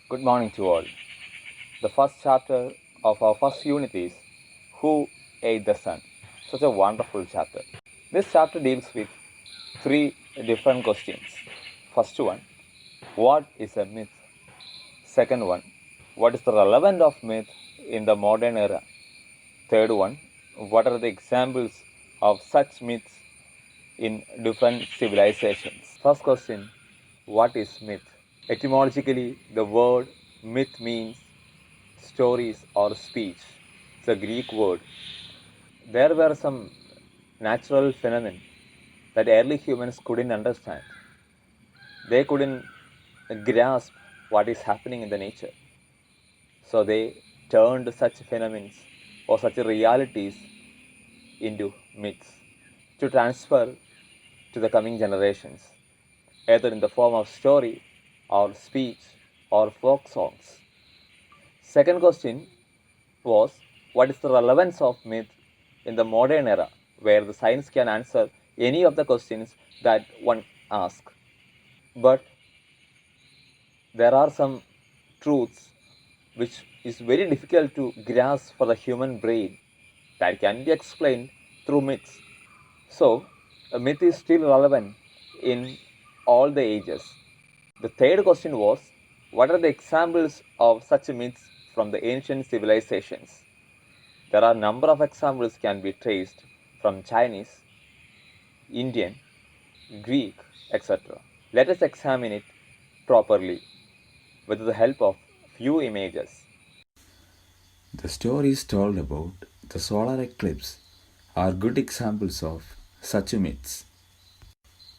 Good morning to all. The first chapter of our first unit is Who Ate the Sun? Such a wonderful chapter. This chapter deals with three different questions. First one, what is a myth? Second one, what is the relevance of myth in the modern era? Third one, what are the examples of such myths in different civilizations? First question, what is myth? Etymologically, the word myth means stories or speech. It's a Greek word. There were some natural phenomena that early humans couldn't understand. They couldn't grasp what is happening in the nature. So they turned such phenomena or such realities into myths to transfer to the coming generations, either in the form of story or speech or folk songs. Second question was, what is the relevance of myth in the modern era, where the science can answer any of the questions that one asks? But there are some truths which is very difficult to grasp for the human brain that can be explained through myths. So, a myth is still relevant in all the ages. The third question was, what are the examples of such myths from the ancient civilizations? There are a number of examples can be traced from Chinese, Indian, Greek, etc. Let us examine it properly with the help of few images. The stories told about the solar eclipse are good examples of such myths.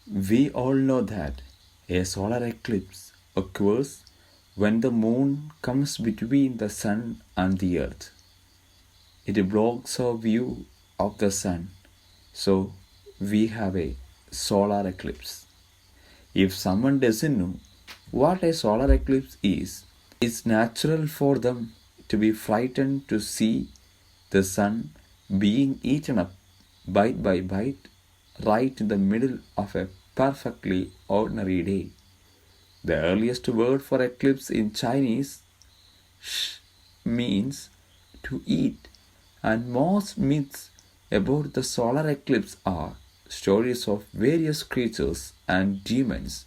We all know that a solar eclipse occurs when the moon comes between the sun and the earth. It blocks our view of the sun, so we have a solar eclipse. If someone doesn't know what a solar eclipse is, it's natural for them to be frightened to see the sun being eaten up bite by bite right in the middle of a perfectly ordinary day. The earliest word for eclipse in Chinese, sh, means to eat, and most myths about the solar eclipse are stories of various creatures and demons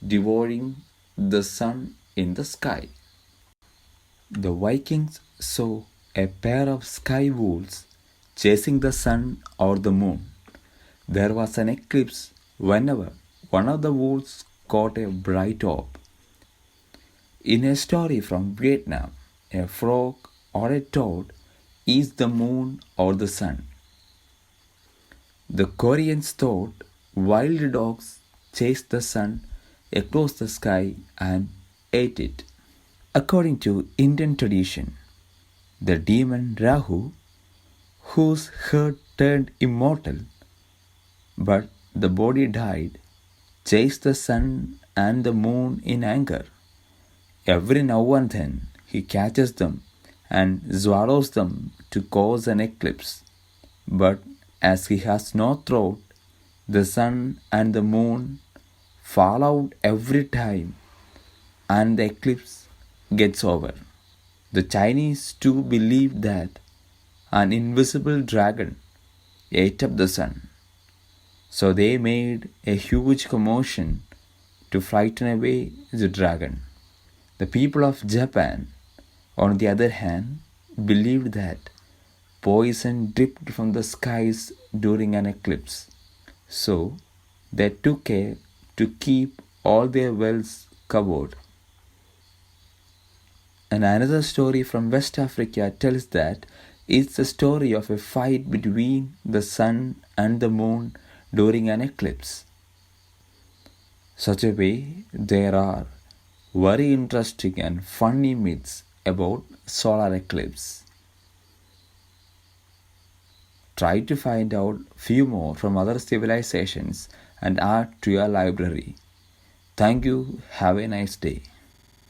devouring the sun in the sky. The Vikings saw a pair of sky wolves chasing the sun or the moon. There was an eclipse whenever one of the wolves caught a bright orb. In a story from Vietnam, a frog or a toad is the moon or the sun. The Koreans thought wild dogs chased the sun across the sky and ate it. According to Indian tradition, the demon Rahu, whose heart turned immortal but the body died, chased the sun and the moon in anger. Every now and then he catches them and swallows them to cause an eclipse. But as he has no throat, the sun and the moon fall out every time and the eclipse gets over. The Chinese too believed that an invisible dragon ate up the sun. So they made a huge commotion to frighten away the dragon. The people of Japan, on the other hand, believed that poison dripped from the skies during an eclipse. So they took care to keep all their wells covered. And another story from West Africa tells that it's the story of a fight between the sun and the moon during an eclipse. Such a way, there are very interesting and funny myths about solar eclipse. Try to find out few more from other civilizations and add to your library. Thank you. Have a nice day.